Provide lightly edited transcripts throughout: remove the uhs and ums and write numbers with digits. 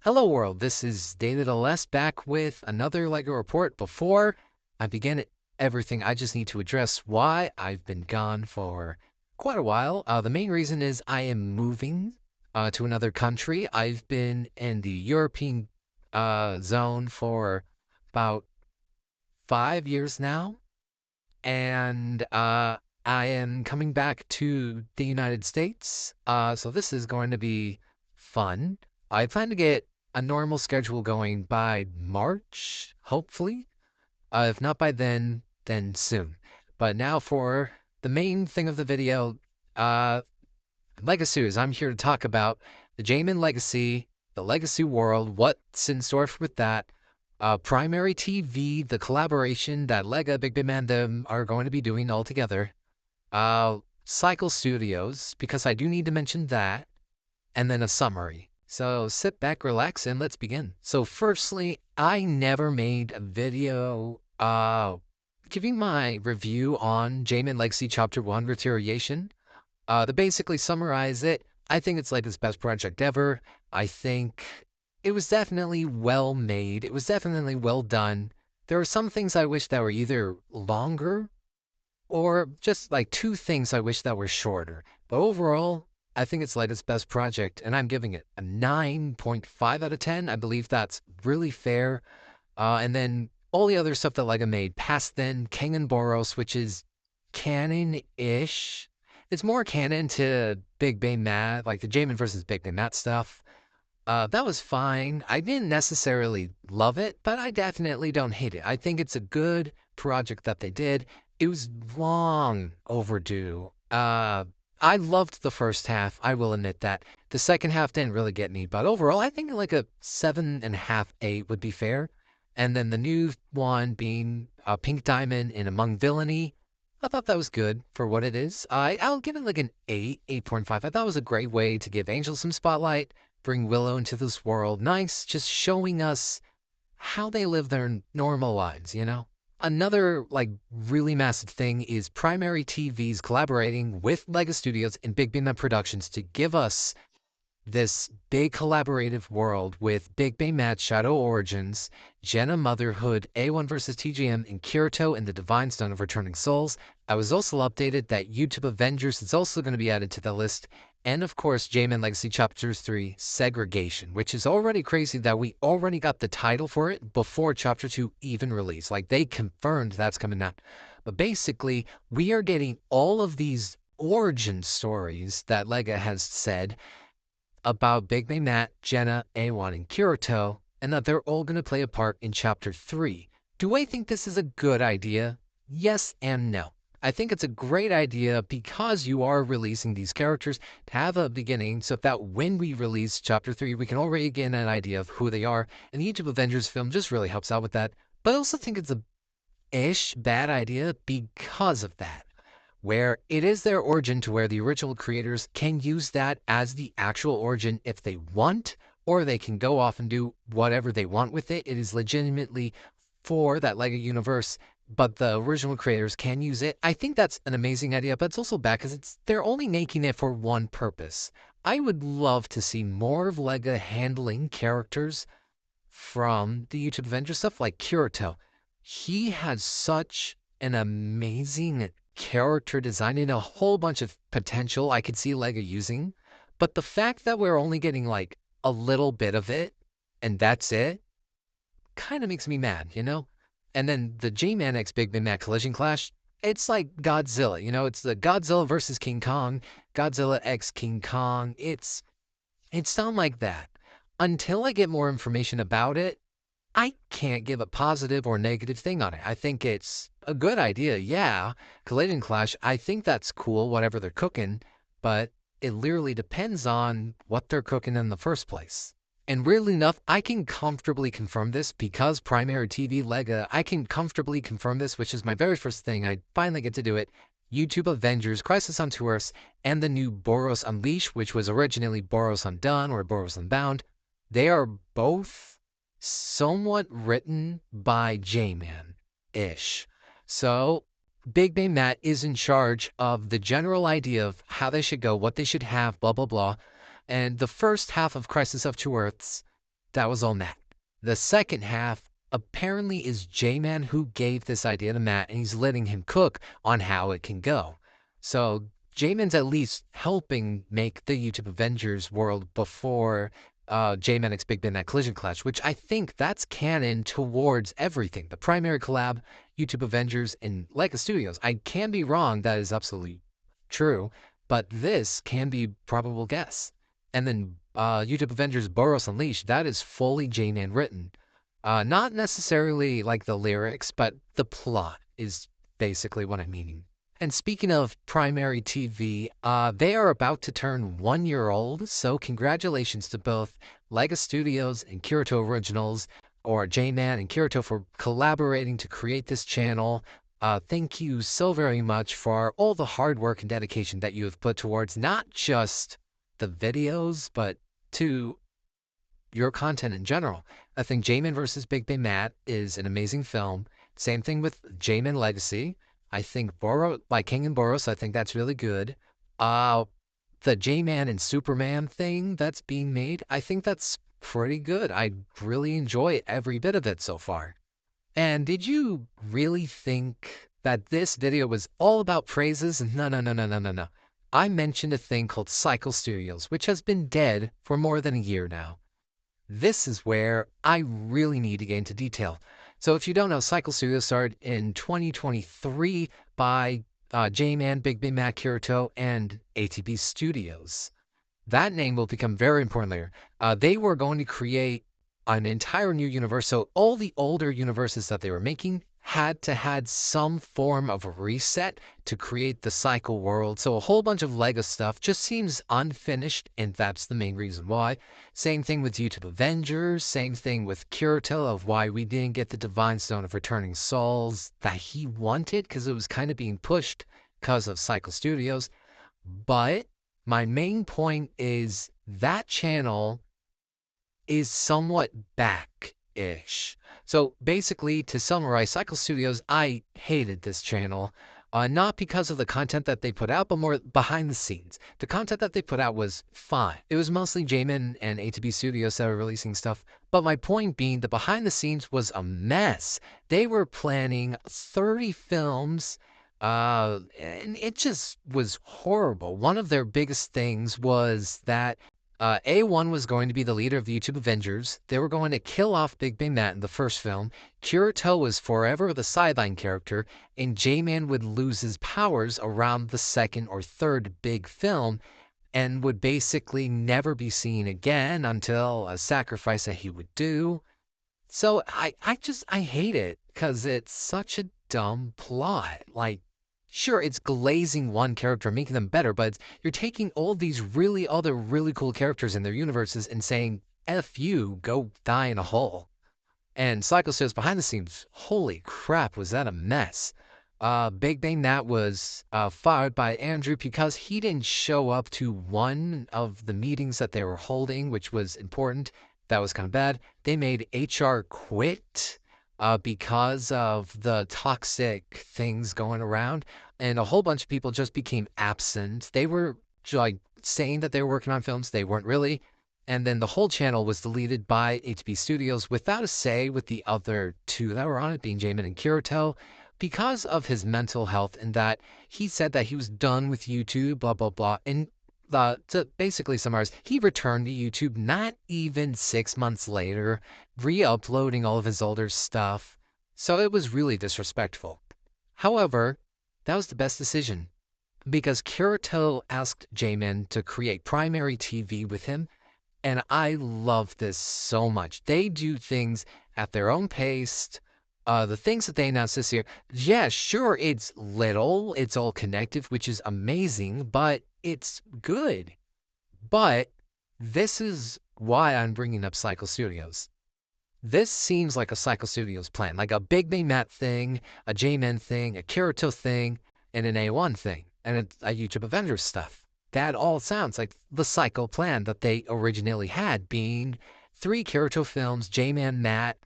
Hello world, this is David LS back with another LEGO report. Before I begin everything, I just need to address why I've been gone for quite a while. The main reason is I am moving to another country. I've been in the European zone for about 5 years now, and I am coming back to the United States. So this is going to be fun. I plan to get a normal schedule going by March, hopefully. If not by then soon. But now for the main thing of the video, Legacies. I'm here to talk about the Jamin Legacy, the Legacy world, what's in store with that. PrimaryTV, the collaboration that Lega, Big Man them are going to be doing all together. Cycle Studios, because I do need to mention that, and then a summary. So sit back, relax, and let's begin. So firstly, I never made a video giving my review on Jamin Legacy Chapter 1 Retaliation. To basically summarize it, I think it's like his best project ever. I think it was definitely well made. It was definitely well done. There are some things I wish that were either longer or just like two things I wish that were shorter. But overall, I think it's like its best project, and I'm giving it a 9.5 out of 10. I believe that's really fair. And then all the other stuff that LEGO made past then, King and Boros, which is canon-ish. It's more canon to Big Bang Matt, like the Jamin versus Big Bang Matt stuff. That was fine. I didn't necessarily love it, but I definitely don't hate it. I think it's a good project that they did. It was long overdue. I loved the first half. I will admit that. The second half didn't really get me, but overall, I think like a 7.5, 8 would be fair. And then the new one being Pink Diamond in Among Villainy. I thought that was good for what it is. I'll give it like an 8, 8.5. I thought it was a great way to give Angel some spotlight, bring Willow into this world. Nice, just showing us how they live their normal lives, you know? Another, like, really massive thing is PrimaryTV's collaborating with LEGO Studios and Big Bang Productions to give us this big collaborative world with Big Bang Mad Shadow Origins, Jenna Motherhood, A1 vs. TGM, and Kirito and the Divine Stone of Returning Souls. I was also updated that YouTube Avengers is also going to be added to the list, and of course Jamin Legacy Chapter 3 Segregation, which is already crazy that we already got the title for it before Chapter 2 even released. Like, they confirmed that's coming out. But basically, we are getting all of these origin stories that LEGO has said about Big Bang Matt, Jenna, A1, and Kirito, and that they're all going to play a part in Chapter 3. Do I think this is a good idea? Yes and no. I think it's a great idea because you are releasing these characters to have a beginning so that when we release Chapter 3, we can already get an idea of who they are, and the YouTube Avengers film just really helps out with that. But I also think it's a bad idea because of that, where it is their origin to where the original creators can use that as the actual origin if they want, or they can go off and do whatever they want with it. It is legitimately for that LEGO universe, but the original creators can use it. I think that's an amazing idea, but it's also bad because they're only making it for one purpose. I would love to see more of LEGO handling characters from the YouTube Avengers stuff, like Kirito. He has such an amazing character design and a whole bunch of potential I could see LEGO using. But the fact that we're only getting like a little bit of it and that's it kind of makes me mad, you know? And then the J-Man X Big Bang Mac Collision Clash, it's like Godzilla, you know? It's the Godzilla versus King Kong, Godzilla X King Kong. It's something like that. Until I get more information about it, I can't give a positive or negative thing on it. I think it's a good idea, yeah. Collision Clash, I think that's cool, whatever they're cooking, but it literally depends on what they're cooking in the first place. And weirdly enough, I can comfortably confirm this because PrimaryTV Lega, I can comfortably confirm this, which is my very first thing. I finally get to do it. YouTube Avengers, Crisis on Tours, and the new Boros Unleashed, which was originally Boros Undone or Boros Unbound. They are both somewhat written by J-Man-ish. So Big Bang Matt is in charge of the general idea of how they should go, what they should have, blah, blah, blah. And the first half of Crisis of Two Earths, that was all Matt. The second half apparently is J-Man who gave this idea to Matt, and he's letting him cook on how it can go. So J-Man's at least helping make the YouTube Avengers world before J-Man X Big Ben that collision clash, which I think that's canon towards everything. The primary collab, YouTube Avengers, and Lega Studios. I can be wrong, that is absolutely true, but this can be probable guess. And then YouTube Avengers Boros Unleashed, that is fully J-Man written. Not necessarily like the lyrics, but the plot is basically what I'm meaning. And speaking of Primary TV, they are about to turn 1 year old, so congratulations to both Lega Studios and Kirito Originals, or J-Man and Kirito, for collaborating to create this channel. Thank you so very much for all the hard work and dedication that you have put towards not just the videos, but to your content in general. I think J-Man vs. Big Bay Matt is an amazing film. Same thing with J-Man Legacy. I think by King and Boros, I think that's really good. The J-Man and Superman thing that's being made, I think that's pretty good. I really enjoy every bit of it so far. And did you really think that this video was all about praises? No, no, no, no, no, no, no. I mentioned a thing called Cycle Studios, which has been dead for more than a year now. This is where I really need to get into detail. So if you don't know, Cycle Studios started in 2023 by J-Man, Big Big Matt, Kirito, and ATB Studios. That name will become very important later. They were going to create an entire new universe, so all the older universes that they were making had some form of a reset to create the cycle world. So a whole bunch of Lego stuff just seems unfinished, and that's the main reason why. Same thing with YouTube Avengers, same thing with Kirito of why we didn't get the Divine Stone of Returning Souls that he wanted, because it was kind of being pushed because of Cycle Studios. But my main point is that channel is somewhat back-ish. So basically, to summarize, Cycle Studios, I hated this channel. Not because of the content that they put out, but more behind the scenes. The content that they put out was fine. It was mostly J-Man and ATB Studios that were releasing stuff. But my point being, the behind the scenes was a mess. They were planning 30 films, and it just was horrible. One of their biggest things was that A1 was going to be the leader of the YouTube Avengers. They were going to kill off Big Bang Matt in the first film. Kirito was forever the sideline character, and J-Man would lose his powers around the second or third big film and would basically never be seen again until a sacrifice that he would do. So I hate it because it's such a dumb plot. Like, sure, it's glazing one character, making them better, but you're taking all these other really cool characters in their universes and saying, F you, go die in a hole. And Cycle says behind the scenes, holy crap, was that a mess. Big Bang Nat was fired by Andrew because he didn't show up to one of the meetings that they were holding, which was important. That was kind of bad. They made HR quit because of the toxic things going around, and a whole bunch of people just became absent. They were like saying that they were working on films, they weren't really. And then the whole channel was deleted by HB Studios without a say with the other two that were on it, being Jamin and Kirito, because of his mental health, and that he said that he was done with YouTube, blah, blah, blah. And to basically summarize, he returned to YouTube not even 6 months later, re-uploading all of his older stuff. So it was really disrespectful. However, that was the best decision, because Kirito asked J-Man to create Primary TV with him, and I love this so much. They do things at their own pace. The things that they announced this year, yeah, sure, it's little, it's all connected, which is amazing, but it's good. But this is why I'm bringing up Cycle Studios. This seems like a Cycle Studios plan, like a Big Bang Matt thing, a J-Man thing, a Kirito thing, and an A1 thing, and a YouTube Avengers stuff. That all sounds like the Cycle plan that they originally had, being 3 Kirito films, J-Man, Matt,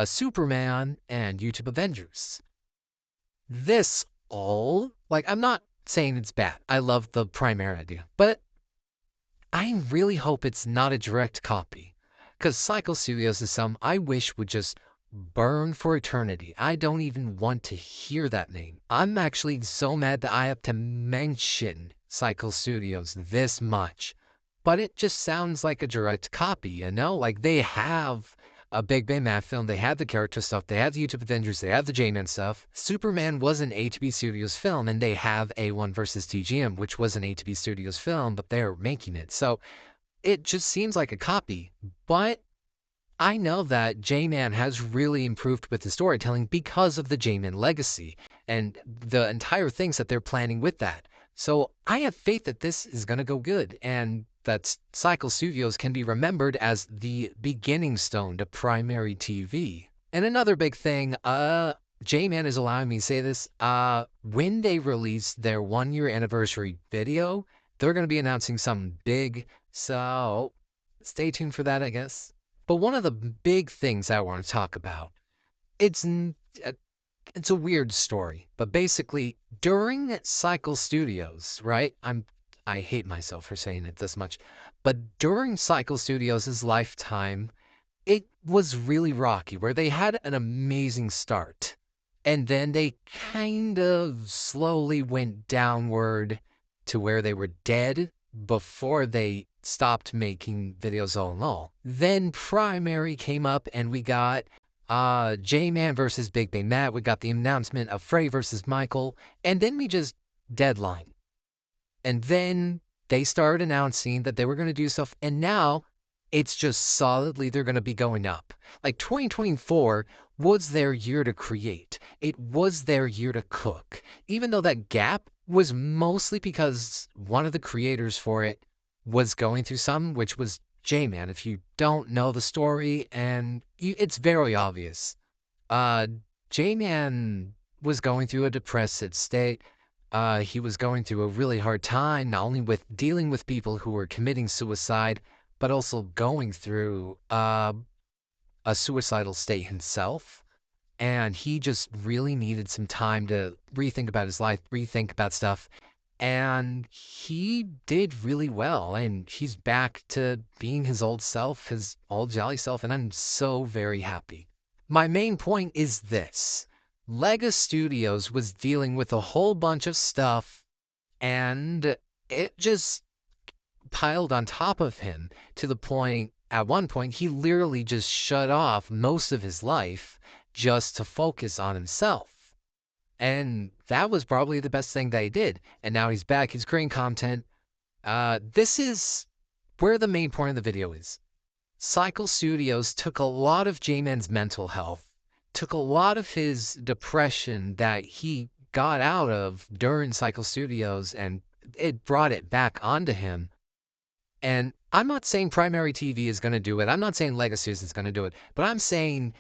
Superman, and YouTube Avengers. This all, like, I'm not saying it's bad. I love the primary idea, but I really hope it's not a direct copy. Because Cycle Studios is some I wish would just burn for eternity. I don't even want to hear that name. I'm actually so mad that I have to mention Cycle Studios this much. But it just sounds like a direct copy, you know? Like they have a Big Bang Math film, they had the character stuff, they have the YouTube Avengers, they have the J-Man stuff. Superman was an A2B Studios film, and they have A1 versus TGM, which was an A2B Studios film, but they're making it. So it just seems like a copy. But I know that J-Man has really improved with the storytelling because of the J-Man legacy and the entire things that they're planning with that. So I have faith that this is going to go good and that Cycle Studios can be remembered as the beginning stone to primary TV. And another big thing, J-Man is allowing me to say this, when they release their 1-year anniversary video, they're going to be announcing something big. So stay tuned for that, I guess. But one of the big things I want to talk about, it's it's a weird story, but basically during Cycle Studios, right? I hate myself for saying it this much, but during Cycle Studios' lifetime, it was really rocky, where they had an amazing start, and then they kind of slowly went downward to where they were dead before they stopped making videos all in all. Then Primary came up and we got J-Man versus Big Bang Matt. We got the announcement of Frey versus Michael, and then we just deadline. And then they started announcing that they were going to do stuff, and now it's just solidly they're going to be going up. Like 2024 was their year to create. It was their year to cook. Even though that gap was mostly because one of the creators for it was going through some, which was J-Man. If you don't know the story, and it's very obvious. Uh, J-Man was going through a depressive state. He was going through a really hard time, not only with dealing with people who were committing suicide, but also going through a suicidal state himself. And he just really needed some time to rethink about his life, rethink about stuff. And he did really well. And he's back to being his old self, his old jolly self. And I'm so very happy. My main point is this. Lega Studios was dealing with a whole bunch of stuff, and it just piled on top of him to the point, at one point, he literally just shut off most of his life just to focus on himself. And that was probably the best thing that he did. And now he's back, he's creating content. This is where the main point of the video is. Cycle Studios took a lot of J-Man's mental health, took a lot of his depression that he got out of during Cycle Studios, and it brought it back onto him. And I'm not saying Primary TV is going to do it. I'm not saying Lega Studios is going to do it. But I'm saying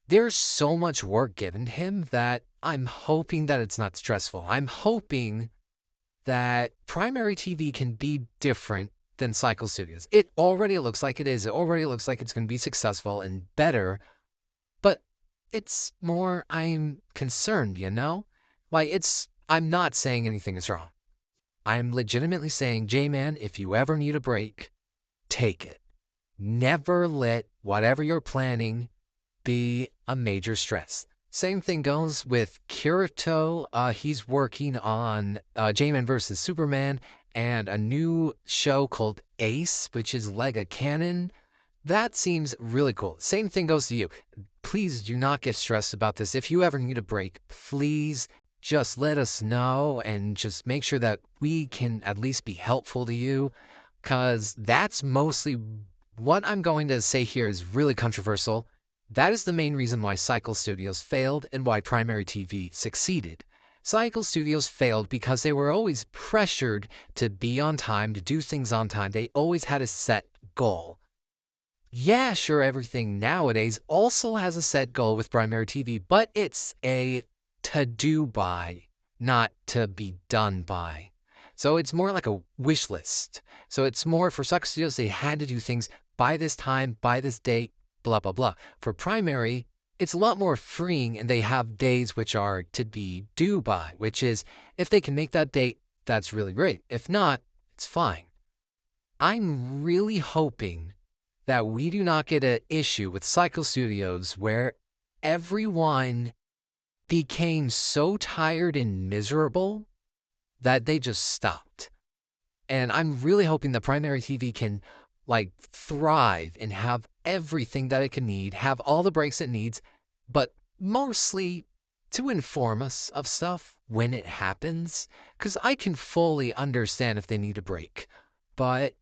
there's so much work given to him that I'm hoping that it's not stressful. I'm hoping that Primary TV can be different than Cycle Studios. It already looks like it is. It already looks like it's going to be successful and better. But it's more I'm concerned, you know? Like, I'm not saying anything is wrong. I'm legitimately saying, J-Man, if you ever need a break, take it. Never let whatever you're planning be a major stress. Same thing goes with Kirito. He's working on J-Man versus Superman and a new show called Ace, which is Lega Canon. That seems really cool. Same thing goes to you. Please do not get stressed about this. If you ever need a break, please just let us know and just make sure that we can at least be helpful to you, because that's mostly what I'm going to say here is really controversial. That is the main reason why Cycle Studios failed and why Primary TV succeeded. Cycle Studios failed because they were always pressured to be on time, to do things on time. They always had a set goal. Yeah, sure, everything nowadays also has a set goal with Primary TV, but it's a to-do by, not to be done by. So it's more like a wish list. So it's more for Cycle Studios, they had to do things by this time, by this date, blah, blah, blah. For Primary, it's a lot more freeing, and they have days which are to be due by, which is if they can make that date, that's really great. If not, it's fine. I'm really hoping that we do not get an issue with Cycle Studios where everyone became so tired and miserable that they just stopped. And I'm really hoping that Primary TV can like thrive and have everything that it can need, have all the breaks it needs, but mostly to inform us of stuff when it happens. Because I can fully understand if they need a break, but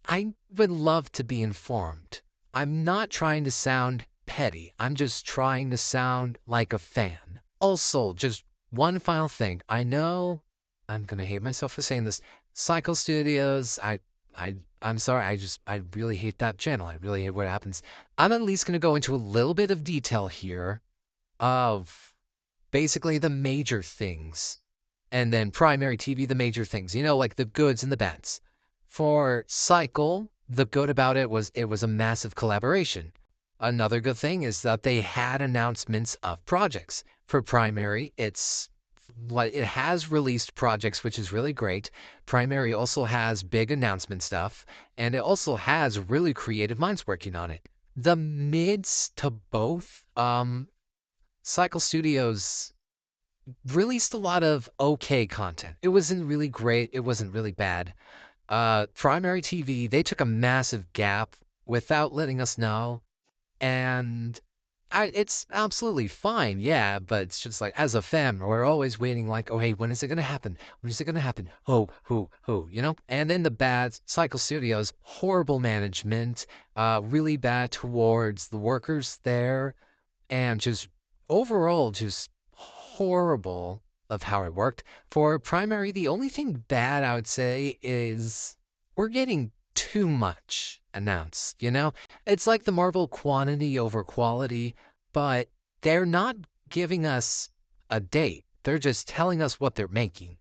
I would love to be informed. I'm not trying to sound petty. I'm just trying to sound like a fan. Also, just one final thing. I know I'm gonna hate myself for saying this. Cycle Studios, I'm sorry, I really hate that channel. I really hate what happens. I'm at least gonna go into a little bit of detail here of basically the major things. And then Primary TV, the major things, like the goods and the bads. For Cycle, the good about it was a massive collaboration. Another good thing is that they had announcements of projects. For Primary, it's like it has released projects, which is really great. Primary also has big announcement stuff, and it also has really creative minds working on it. The mids to both, Cycle Studios released a lot of okay content. It wasn't really great. It wasn't really bad. Primary TV, they took a massive gap without letting us know. And it's absolutely fine, yeah, but it's just like, as a fan, we're always waiting like, oh, hey, when is it going to happen? When is it going to happen? Oh, who? And then the bad Cycle Studios, horrible management, really bad towards the workers there, and just overall just horrible of how it worked. For Primary, the only thing bad I would say is we're getting too much announced. It's like the Marvel quantity over quality, but they're not giving us a date. They're just telling us what they're making.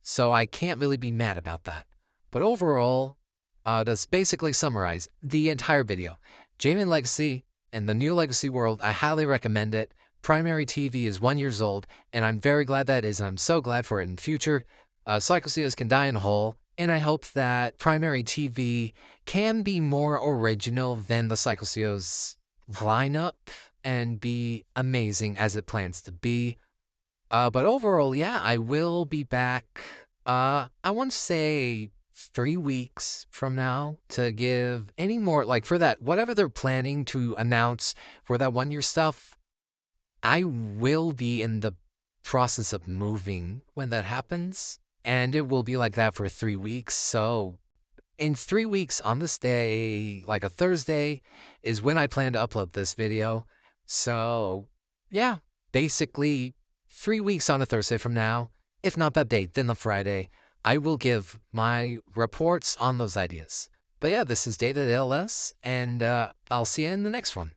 So I can't really be mad about that. But overall, to basically summarize the entire video, Jamin Legacy and the new Legacy world, I highly recommend it. Primary TV is 1 year old, and I'm very glad that is, and I'm so glad for it in the future. Cycle Studios can die in a hole, and I hope that Primary TV can be more original than the Cycle Studios lineup and be amazing as it plans to be. But overall, yeah, I will be back. I want to say 3 weeks from now to give any more, like for that, whatever they're planning to announce for that 1 year stuff. I will be in the process of moving when that happens, and it will be like that for 3 weeks. So in 3 weeks on this day, like a Thursday, is when I plan to upload this video. So, yeah, basically 3 weeks on a Thursday from now, if not that date, then the Friday, I will give my reports on those ideas. But yeah, this is Data LS, and I'll see you in the next one.